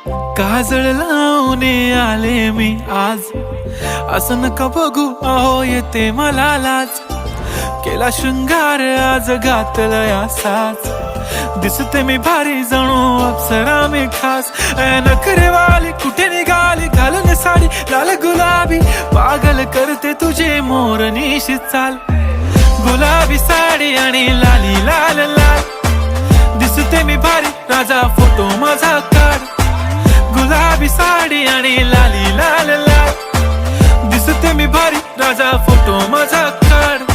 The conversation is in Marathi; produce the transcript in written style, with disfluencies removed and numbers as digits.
काजळ लावून आले मी आज, असं नका बघू अहो येते मला लाज. केला शृंगार आज घातलाय असाच, दिसते मी भारी जणू अप्सरा मी खास. नखरेवाली कुठे निघाली घालून साडी लाल गुलाबी, पागल करते तुझे मोरनीशी चाल. गुलाबी साडी आणि लाली लाल लाल, दिसते मी भारी राजा फोटो माझा काढ. गुलाबी साडी आणि लाली लाल लाल, दिसते मी भारी राजा फोटो माझा काढ.